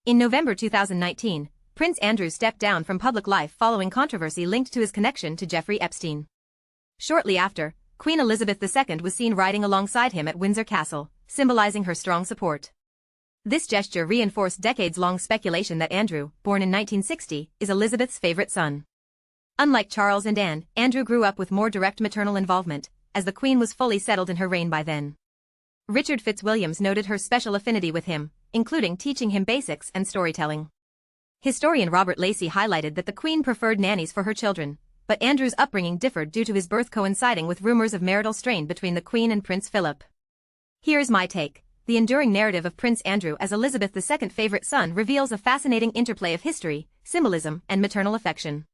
In November 2019, Prince Andrew stepped down from public life following controversy linked to his connection to Jeffrey Epstein. Shortly after, Queen Elizabeth II was seen riding alongside him at Windsor Castle, symbolizing her strong support. This gesture reinforced decades-long speculation that Andrew, born in 1960, is Elizabeth's favorite son. Unlike Charles and Anne, Andrew grew up with more direct maternal involvement, as the Queen was fully settled in her reign by then. Richard Fitzwilliams noted her special affinity with him, including teaching him basics and storytelling. Historian Robert Lacey highlighted that the Queen preferred nannies for her children, but Andrew's upbringing differed due to his birth coinciding with rumors of marital strain between the Queen and Prince Philip. Here's my take. The enduring narrative of Prince Andrew as Elizabeth II's favorite son reveals a fascinating interplay of history, symbolism, and maternal affection.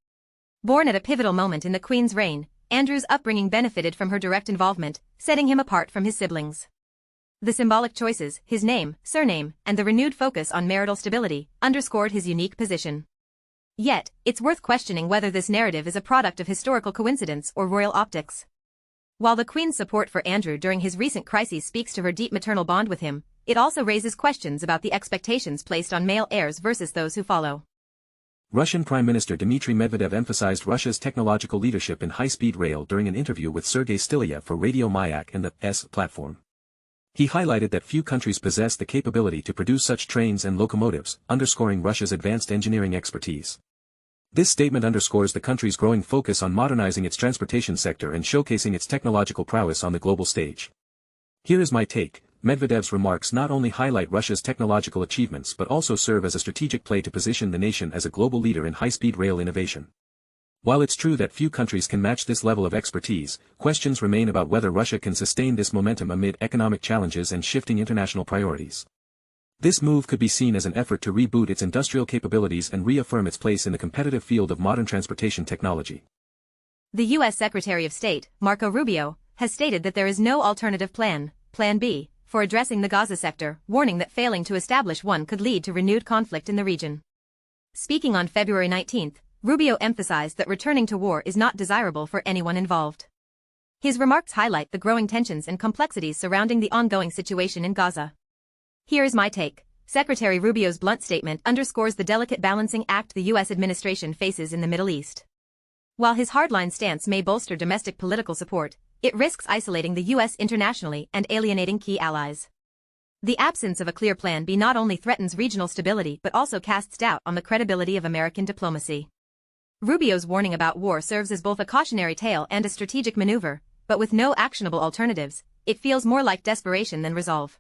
Born at a pivotal moment in the Queen's reign, Andrew's upbringing benefited from her direct involvement, setting him apart from his siblings. The symbolic choices, his name, surname, and the renewed focus on marital stability underscored his unique position. Yet, it's worth questioning whether this narrative is a product of historical coincidence or royal optics. While the Queen's support for Andrew during his recent crises speaks to her deep maternal bond with him, it also raises questions about the expectations placed on male heirs versus those who follow. Russian Prime Minister Dmitry Medvedev emphasized Russia's technological leadership in high-speed rail during an interview with Sergei Stilya for Radio Mayak and the S platform. He highlighted that few countries possess the capability to produce such trains and locomotives, underscoring Russia's advanced engineering expertise. This statement underscores the country's growing focus on modernizing its transportation sector and showcasing its technological prowess on the global stage. Here is my take. Medvedev's remarks not only highlight Russia's technological achievements but also serve as a strategic play to position the nation as a global leader in high-speed rail innovation. While it's true that few countries can match this level of expertise, questions remain about whether Russia can sustain this momentum amid economic challenges and shifting international priorities. This move could be seen as an effort to reboot its industrial capabilities and reaffirm its place in the competitive field of modern transportation technology. The U.S. Secretary of State, Marco Rubio, has stated that there is no alternative plan, Plan B, for addressing the Gaza sector, warning that failing to establish one could lead to renewed conflict in the region. Speaking on February 19, Rubio emphasized that returning to war is not desirable for anyone involved. His remarks highlight the growing tensions and complexities surrounding the ongoing situation in Gaza. Here is my take. Secretary Rubio's blunt statement underscores the delicate balancing act the U.S. administration faces in the Middle East. While his hardline stance may bolster domestic political support, it risks isolating the U.S. internationally and alienating key allies. The absence of a clear Plan B not only threatens regional stability but also casts doubt on the credibility of American diplomacy. Rubio's warning about war serves as both a cautionary tale and a strategic maneuver, but with no actionable alternatives, it feels more like desperation than resolve.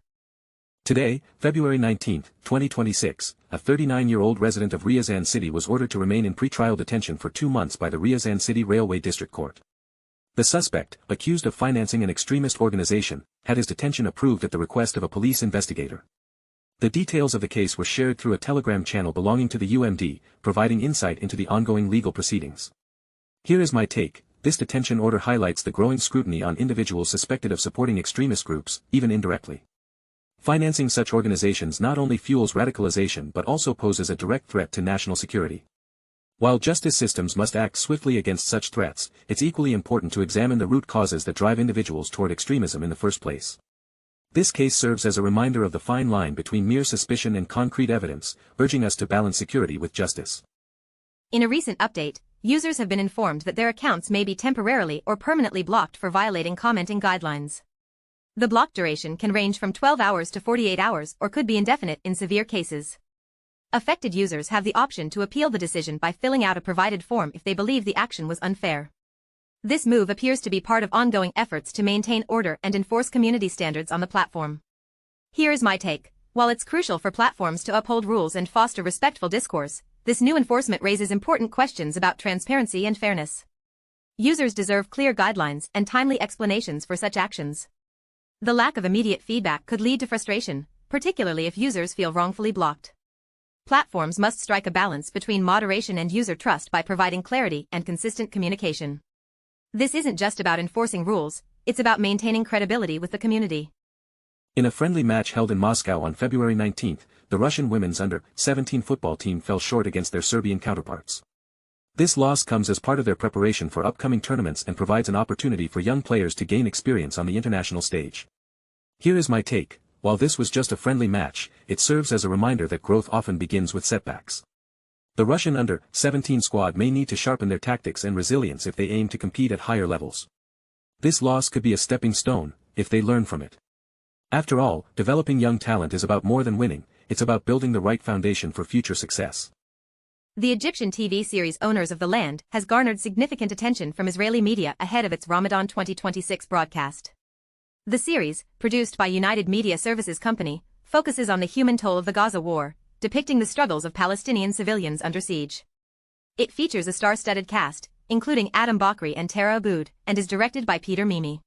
Today, February 19, 2026, a 39-year-old resident of Ryazan City was ordered to remain in pretrial detention for 2 months by the Ryazan City Railway District Court. The suspect, accused of financing an extremist organization, had his detention approved at the request of a police investigator. The details of the case were shared through a Telegram channel belonging to the UMD, providing insight into the ongoing legal proceedings. Here is my take. This detention order highlights the growing scrutiny on individuals suspected of supporting extremist groups, even indirectly. Financing such organizations not only fuels radicalization but also poses a direct threat to national security. While justice systems must act swiftly against such threats, it's equally important to examine the root causes that drive individuals toward extremism in the first place. This case serves as a reminder of the fine line between mere suspicion and concrete evidence, urging us to balance security with justice. In a recent update, users have been informed that their accounts may be temporarily or permanently blocked for violating commenting guidelines. The block duration can range from 12 hours to 48 hours or could be indefinite in severe cases. Affected users have the option to appeal the decision by filling out a provided form if they believe the action was unfair. This move appears to be part of ongoing efforts to maintain order and enforce community standards on the platform. Here is my take. While it's crucial for platforms to uphold rules and foster respectful discourse, this new enforcement raises important questions about transparency and fairness. Users deserve clear guidelines and timely explanations for such actions. The lack of immediate feedback could lead to frustration, particularly if users feel wrongfully blocked. Platforms must strike a balance between moderation and user trust by providing clarity and consistent communication. This isn't just about enforcing rules, it's about maintaining credibility with the community. In a friendly match held in Moscow on February 19, the Russian women's under-17 football team fell short against their Serbian counterparts. This loss comes as part of their preparation for upcoming tournaments and provides an opportunity for young players to gain experience on the international stage. Here is my take. while this was just a friendly match, it serves as a reminder that growth often begins with setbacks. The Russian under-17 squad may need to sharpen their tactics and resilience if they aim to compete at higher levels. This loss could be a stepping stone, if they learn from it. After all, developing young talent is about more than winning, it's about building the right foundation for future success. The Egyptian TV series Owners of the Land has garnered significant attention from Israeli media ahead of its Ramadan 2026 broadcast. The series, produced by United Media Services Company, focuses on the human toll of the Gaza war, depicting the struggles of Palestinian civilians under siege. It features a star-studded cast, including Adam Bakri and Tara Aboud, and is directed by Peter Mimi.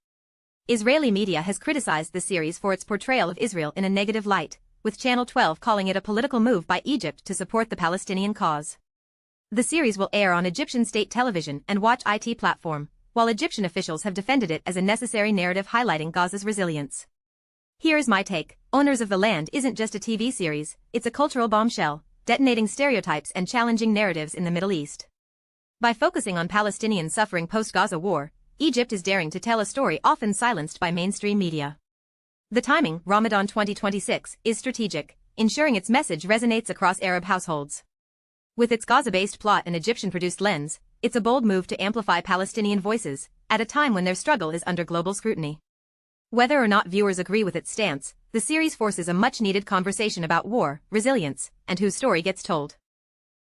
Israeli media has criticized the series for its portrayal of Israel in a negative light, with Channel 12 calling it a political move by Egypt to support the Palestinian cause. The series will air on Egyptian state television and Watch IT platform, while Egyptian officials have defended it as a necessary narrative highlighting Gaza's resilience. Here's my take: Owners of the Land isn't just a TV series, it's a cultural bombshell, detonating stereotypes and challenging narratives in the Middle East. By focusing on Palestinian suffering post-Gaza war, Egypt is daring to tell a story often silenced by mainstream media. The timing, Ramadan 2026, is strategic, ensuring its message resonates across Arab households. With its Gaza-based plot and Egyptian-produced lens, it's a bold move to amplify Palestinian voices, at a time when their struggle is under global scrutiny. Whether or not viewers agree with its stance, the series forces a much-needed conversation about war, resilience, and whose story gets told.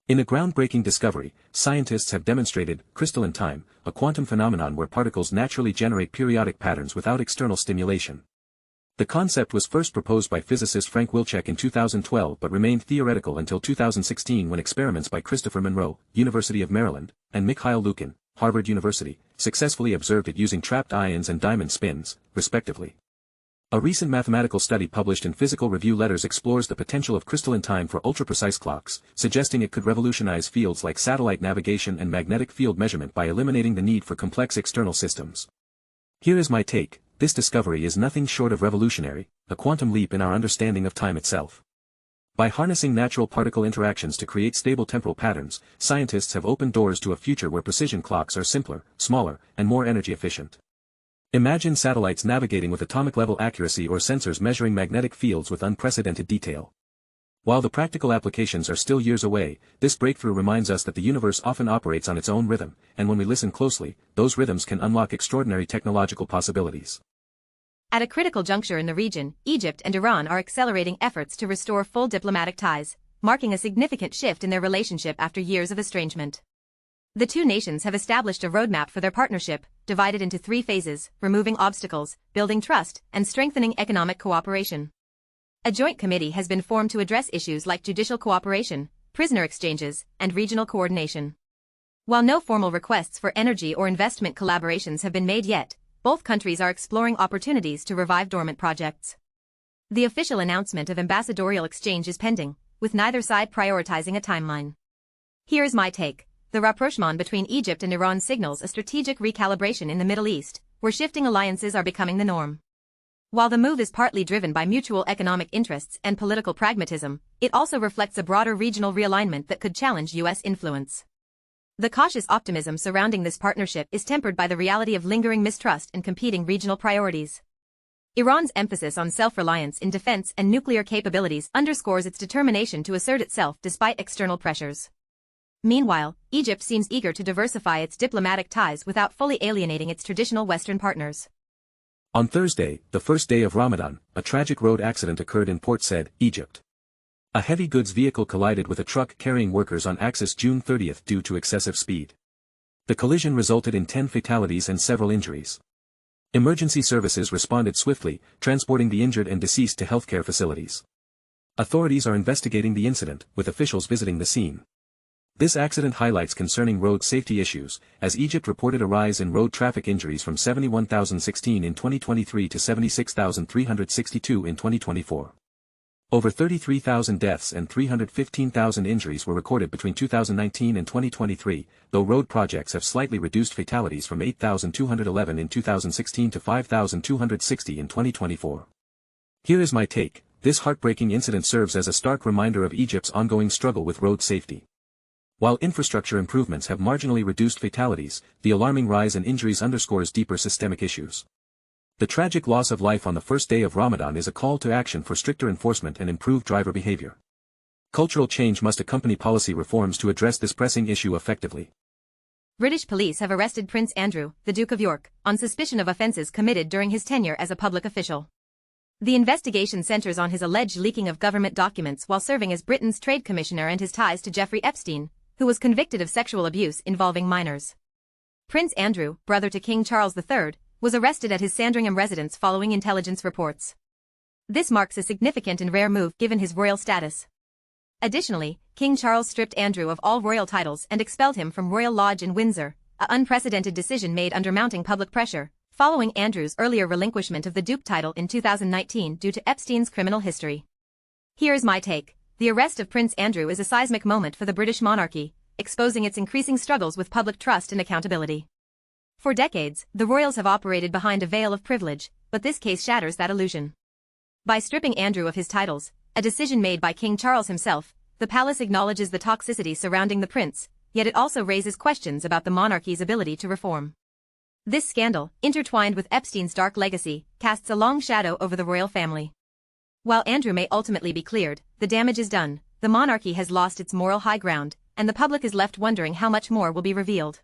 In a groundbreaking discovery, scientists have demonstrated crystalline time, a quantum phenomenon where particles naturally generate periodic patterns without external stimulation. The concept was first proposed by physicist Frank Wilczek in 2012 but remained theoretical until 2016 when experiments by Christopher Monroe, University of Maryland, and Mikhail Lukin, Harvard University, successfully observed it using trapped ions and diamond spins, respectively. A recent mathematical study published in Physical Review Letters explores the potential of crystalline time for ultra-precise clocks, suggesting it could revolutionize fields like satellite navigation and magnetic field measurement by eliminating the need for complex external systems. Here is my take: this discovery is nothing short of revolutionary, a quantum leap in our understanding of time itself. By harnessing natural particle interactions to create stable temporal patterns, scientists have opened doors to a future where precision clocks are simpler, smaller, and more energy efficient. Imagine satellites navigating with atomic-level accuracy or sensors measuring magnetic fields with unprecedented detail. While the practical applications are still years away, this breakthrough reminds us that the universe often operates on its own rhythm, and when we listen closely, those rhythms can unlock extraordinary technological possibilities. At a critical juncture in the region, Egypt and Iran are accelerating efforts to restore full diplomatic ties, marking a significant shift in their relationship after years of estrangement. The two nations have established a roadmap for their partnership, divided into 3 phases: removing obstacles, building trust, and strengthening economic cooperation. A joint committee has been formed to address issues like judicial cooperation, prisoner exchanges, and regional coordination. While no formal requests for energy or investment collaborations have been made yet, both countries are exploring opportunities to revive dormant projects. The official announcement of ambassadorial exchange is pending, with neither side prioritizing a timeline. Here's my take: the rapprochement between Egypt and Iran signals a strategic recalibration in the Middle East, where shifting alliances are becoming the norm. While the move is partly driven by mutual economic interests and political pragmatism, it also reflects a broader regional realignment that could challenge U.S. influence. The cautious optimism surrounding this partnership is tempered by the reality of lingering mistrust and competing regional priorities. Iran's emphasis on self-reliance in defense and nuclear capabilities underscores its determination to assert itself despite external pressures. Meanwhile, Egypt seems eager to diversify its diplomatic ties without fully alienating its traditional Western partners. On Thursday, the first day of Ramadan, a tragic road accident occurred in Port Said, Egypt. A heavy goods vehicle collided with a truck carrying workers on Axis June 30 due to excessive speed. The collision resulted in 10 fatalities and several injuries. Emergency services responded swiftly, transporting the injured and deceased to healthcare facilities. Authorities are investigating the incident, with officials visiting the scene. This accident highlights concerning road safety issues, as Egypt reported a rise in road traffic injuries from 71,016 in 2023 to 76,362 in 2024. Over 33,000 deaths and 315,000 injuries were recorded between 2019 and 2023, though road projects have slightly reduced fatalities from 8,211 in 2016 to 5,260 in 2024. Here is my take: this heartbreaking incident serves as a stark reminder of Egypt's ongoing struggle with road safety. While infrastructure improvements have marginally reduced fatalities, the alarming rise in injuries underscores deeper systemic issues. The tragic loss of life on the first day of Ramadan is a call to action for stricter enforcement and improved driver behavior. Cultural change must accompany policy reforms to address this pressing issue effectively. British police have arrested Prince Andrew, the Duke of York, on suspicion of offences committed during his tenure as a public official. The investigation centres on his alleged leaking of government documents while serving as Britain's Trade Commissioner and his ties to Jeffrey Epstein, who was convicted of sexual abuse involving minors. Prince Andrew, brother to King Charles III, was arrested at his Sandringham residence following intelligence reports. This marks a significant and rare move given his royal status. Additionally, King Charles stripped Andrew of all royal titles and expelled him from Royal Lodge in Windsor, an unprecedented decision made under mounting public pressure, following Andrew's earlier relinquishment of the Duke title in 2019 due to Epstein's criminal history. Here's my take. The arrest of Prince Andrew is a seismic moment for the British monarchy, exposing its increasing struggles with public trust and accountability. For decades, the royals have operated behind a veil of privilege, but this case shatters that illusion. By stripping Andrew of his titles, a decision made by King Charles himself, the palace acknowledges the toxicity surrounding the prince, yet it also raises questions about the monarchy's ability to reform. This scandal, intertwined with Epstein's dark legacy, casts a long shadow over the royal family. While Andrew may ultimately be cleared, the damage is done, the monarchy has lost its moral high ground, and the public is left wondering how much more will be revealed.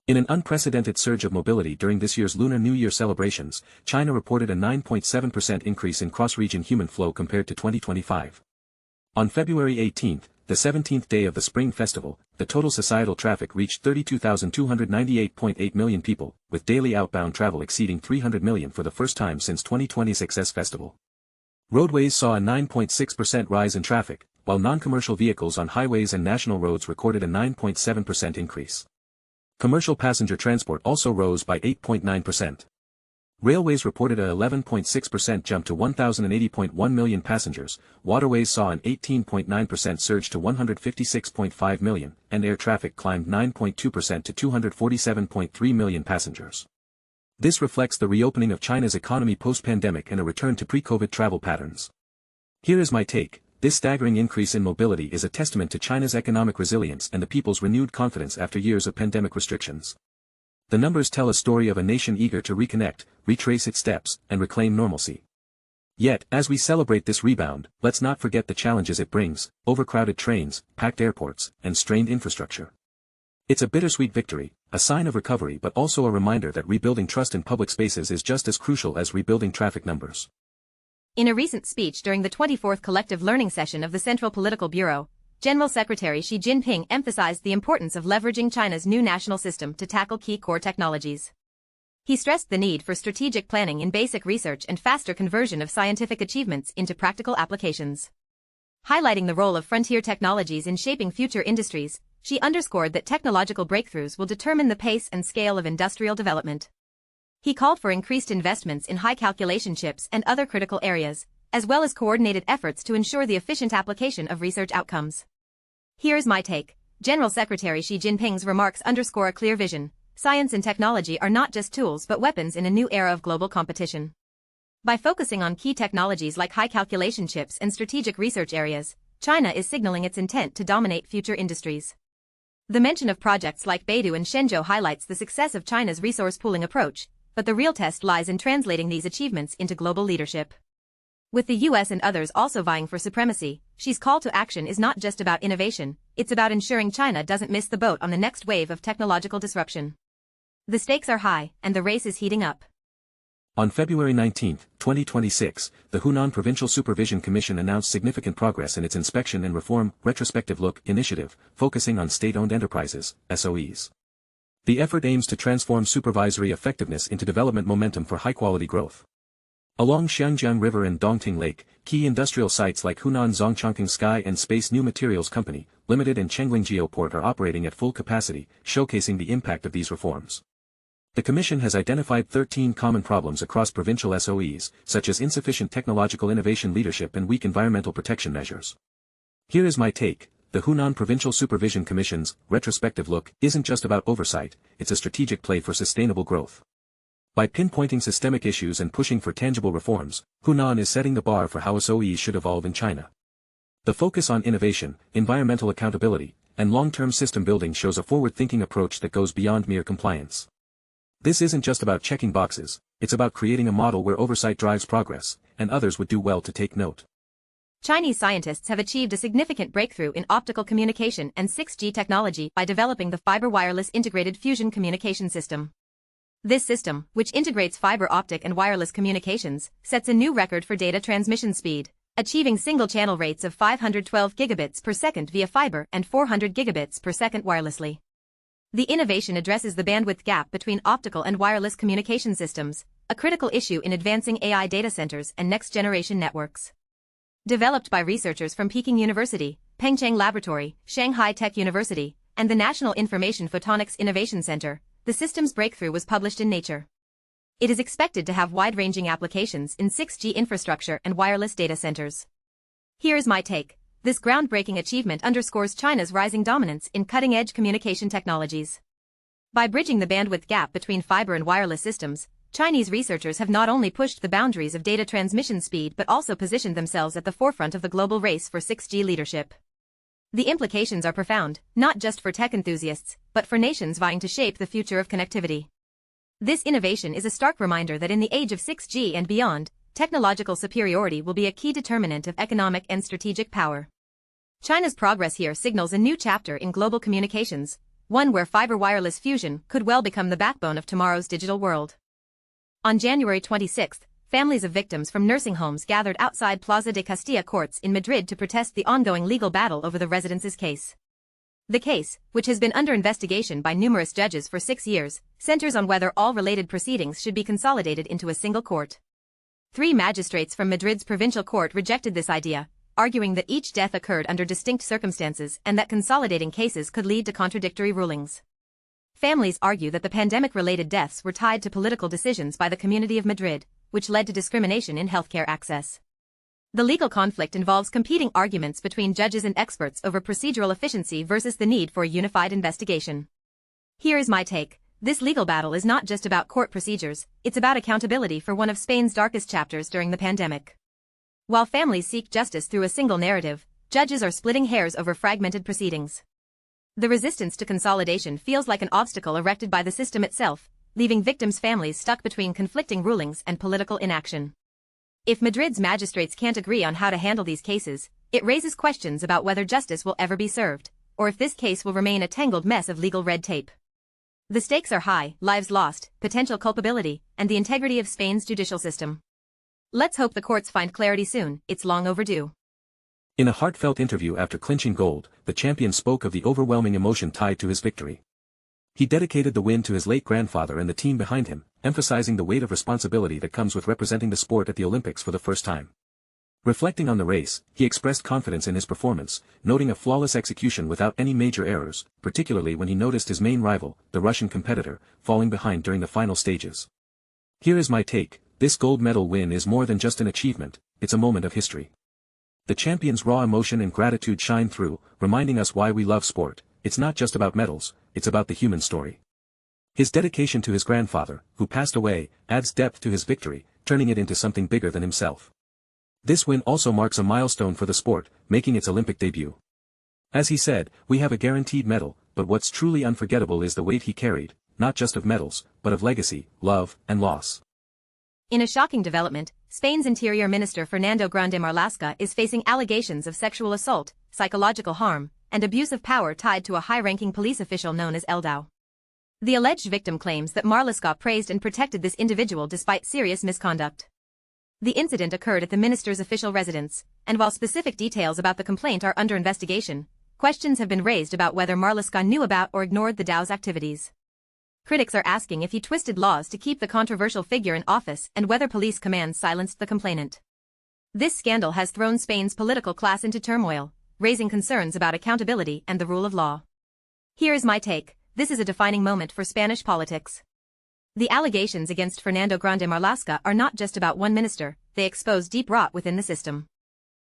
In an unprecedented surge of mobility during this year's Lunar New Year celebrations, China reported a 9.7% increase in cross-region human flow compared to 2025. On February 18, the 17th day of the Spring Festival, the total societal traffic reached 32,298.8 million people, with daily outbound travel exceeding 300 million for the first time since 2020's Success Festival. Roadways saw a 9.6% rise in traffic, while non-commercial vehicles on highways and national roads recorded a 9.7% increase. Commercial passenger transport also rose by 8.9%. Railways reported a 11.6% jump to 1,080.1 million passengers, waterways saw an 18.9% surge to 156.5 million, and air traffic climbed 9.2% to 247.3 million passengers. This reflects the reopening of China's economy post-pandemic and a return to pre-COVID travel patterns. Here is my take. This staggering increase in mobility is a testament to China's economic resilience and the people's renewed confidence after years of pandemic restrictions. The numbers tell a story of a nation eager to reconnect, retrace its steps, and reclaim normalcy. Yet, as we celebrate this rebound, let's not forget the challenges it brings: overcrowded trains, packed airports, and strained infrastructure. It's a bittersweet victory, a sign of recovery, but also a reminder that rebuilding trust in public spaces is just as crucial as rebuilding traffic numbers. In a recent speech during the 24th Collective Learning Session of the Central Political Bureau, General Secretary Xi Jinping emphasized the importance of leveraging China's new national system to tackle key core technologies. He stressed the need for strategic planning in basic research and faster conversion of scientific achievements into practical applications. Highlighting the role of frontier technologies in shaping future industries, Xi underscored that technological breakthroughs will determine the pace and scale of industrial development. He called for increased investments in high calculation chips and other critical areas, as well as coordinated efforts to ensure the efficient application of research outcomes. Here's my take. General Secretary Xi Jinping's remarks underscore a clear vision. Science and technology are not just tools but weapons in a new era of global competition. By focusing on key technologies like high calculation chips and strategic research areas, China is signaling its intent to dominate future industries. The mention of projects like Beidou and Shenzhou highlights the success of China's resource pooling approach, but the real test lies in translating these achievements into global leadership. With the US and others also vying for supremacy, Xi's call to action is not just about innovation, it's about ensuring China doesn't miss the boat on the next wave of technological disruption. The stakes are high, and the race is heating up. On February 19, 2026, the Hunan Provincial Supervision Commission announced significant progress in its Inspection and Reform Retrospective Look initiative, focusing on state-owned enterprises, SOEs. The effort aims to transform supervisory effectiveness into development momentum for high-quality growth. Along Xiangjiang River and Dongting Lake, key industrial sites like Hunan Zhongchangping Sky and Space New Materials Company, Limited and Chengling Geoport are operating at full capacity, showcasing the impact of these reforms. The Commission has identified 13 common problems across provincial SOEs, such as insufficient technological innovation leadership and weak environmental protection measures. Here is my take. The Hunan Provincial Supervision Commission's retrospective look isn't just about oversight, it's a strategic play for sustainable growth. By pinpointing systemic issues and pushing for tangible reforms, Hunan is setting the bar for how SOEs should evolve in China. The focus on innovation, environmental accountability, and long-term system building shows a forward-thinking approach that goes beyond mere compliance. This isn't just about checking boxes, It's about creating a model where oversight drives progress, and others would do well to take note. Chinese scientists have achieved a significant breakthrough in optical communication and 6G technology by developing the Fiber Wireless Integrated Fusion Communication System. This system, which integrates fiber optic and wireless communications, sets a new record for data transmission speed, achieving single-channel rates of 512 gigabits per second via fiber and 400 gigabits per second wirelessly. The innovation addresses the bandwidth gap between optical and wireless communication systems, a critical issue in advancing AI data centers and next-generation networks. Developed by researchers from Peking University, Pengcheng Laboratory, Shanghai Tech University, and the National Information Photonics Innovation Center, the system's breakthrough was published in Nature. It is expected to have wide-ranging applications in 6G infrastructure and wireless data centers. Here is my take. This groundbreaking achievement underscores China's rising dominance in cutting-edge communication technologies. By bridging the bandwidth gap between fiber and wireless systems, Chinese researchers have not only pushed the boundaries of data transmission speed but also positioned themselves at the forefront of the global race for 6G leadership. The implications are profound, not just for tech enthusiasts, but for nations vying to shape the future of connectivity. This innovation is a stark reminder that in the age of 6G and beyond, technological superiority will be a key determinant of economic and strategic power. China's progress here signals a new chapter in global communications, one where fiber wireless fusion could well become the backbone of tomorrow's digital world. On January 26, families of victims from nursing homes gathered outside Plaza de Castilla courts in Madrid to protest the ongoing legal battle over the residents' case. The case, which has been under investigation by numerous judges for 6 years, centers on whether all related proceedings should be consolidated into a single court. 3 magistrates from Madrid's provincial court rejected this idea, arguing that each death occurred under distinct circumstances and that consolidating cases could lead to contradictory rulings. Families argue that the pandemic-related deaths were tied to political decisions by the Community of Madrid, which led to discrimination in healthcare access. The legal conflict involves competing arguments between judges and experts over procedural efficiency versus the need for a unified investigation. Here is my take. This legal battle is not just about court procedures, it's about accountability for one of Spain's darkest chapters during the pandemic. While families seek justice through a single narrative, judges are splitting hairs over fragmented proceedings. The resistance to consolidation feels like an obstacle erected by the system itself, leaving victims' families stuck between conflicting rulings and political inaction. If Madrid's magistrates can't agree on how to handle these cases, it raises questions about whether justice will ever be served, or if this case will remain a tangled mess of legal red tape. The stakes are high: lives lost, potential culpability, and the integrity of Spain's judicial system. Let's hope the courts find clarity soon. It's long overdue. In a heartfelt interview after clinching gold, the champion spoke of the overwhelming emotion tied to his victory. He dedicated the win to his late grandfather and the team behind him, emphasizing the weight of responsibility that comes with representing the sport at the Olympics for the first time. Reflecting on the race, he expressed confidence in his performance, noting a flawless execution without any major errors, particularly when he noticed his main rival, the Russian competitor, falling behind during the final stages. Here is my take: this gold medal win is more than just an achievement, it's a moment of history. The champion's raw emotion and gratitude shine through, reminding us why we love sport. It's not just about medals, it's about the human story. His dedication to his grandfather, who passed away, adds depth to his victory, turning it into something bigger than himself. This win also marks a milestone for the sport, making its Olympic debut. As he said, "We have a guaranteed medal, but what's truly unforgettable is the weight he carried, not just of medals, but of legacy, love, and loss." In a shocking development, Spain's Interior Minister Fernando Grande Marlaska is facing allegations of sexual assault, psychological harm, and abuse of power tied to a high-ranking police official known as Eldao. The alleged victim claims that Marlaska praised and protected this individual despite serious misconduct. The incident occurred at the minister's official residence, and while specific details about the complaint are under investigation, questions have been raised about whether Marlaska knew about or ignored the Dao's activities. Critics are asking if he twisted laws to keep the controversial figure in office and whether police commands silenced the complainant. This scandal has thrown Spain's political class into turmoil, raising concerns about accountability and the rule of law. Here is my take: this is a defining moment for Spanish politics. The allegations against Fernando Grande Marlaska are not just about one minister, they expose deep rot within the system.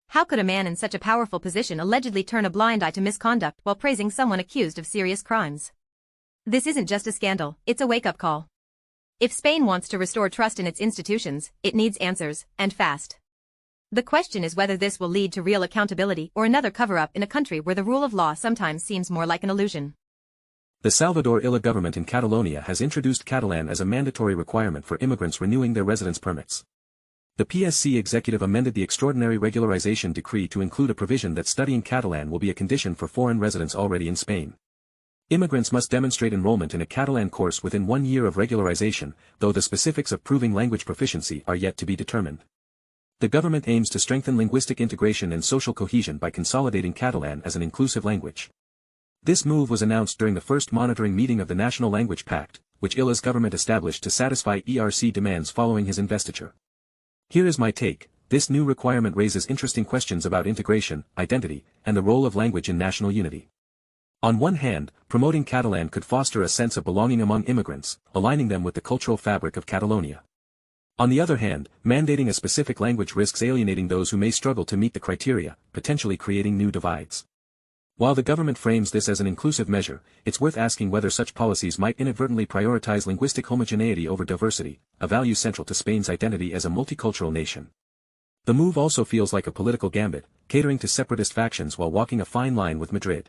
How could a man in such a powerful position allegedly turn a blind eye to misconduct while praising someone accused of serious crimes? This isn't just a scandal, it's a wake-up call. If Spain wants to restore trust in its institutions, it needs answers, and fast. The question is whether this will lead to real accountability or another cover-up in a country where the rule of law sometimes seems more like an illusion. The Salvador Illa government in Catalonia has introduced Catalan as a mandatory requirement for immigrants renewing their residence permits. The PSC executive amended the Extraordinary Regularization Decree to include a provision that studying Catalan will be a condition for foreign residents already in Spain. Immigrants must demonstrate enrollment in a Catalan course within 1 year of regularization, though the specifics of proving language proficiency are yet to be determined. The government aims to strengthen linguistic integration and social cohesion by consolidating Catalan as an inclusive language. This move was announced during the first monitoring meeting of the National Language Pact, which Illa's government established to satisfy ERC demands following his investiture. Here is my take: this new requirement raises interesting questions about integration, identity, and the role of language in national unity. On one hand, promoting Catalan could foster a sense of belonging among immigrants, aligning them with the cultural fabric of Catalonia. On the other hand, mandating a specific language risks alienating those who may struggle to meet the criteria, potentially creating new divides. While the government frames this as an inclusive measure, it's worth asking whether such policies might inadvertently prioritize linguistic homogeneity over diversity, a value central to Spain's identity as a multicultural nation. The move also feels like a political gambit, catering to separatist factions while walking a fine line with Madrid.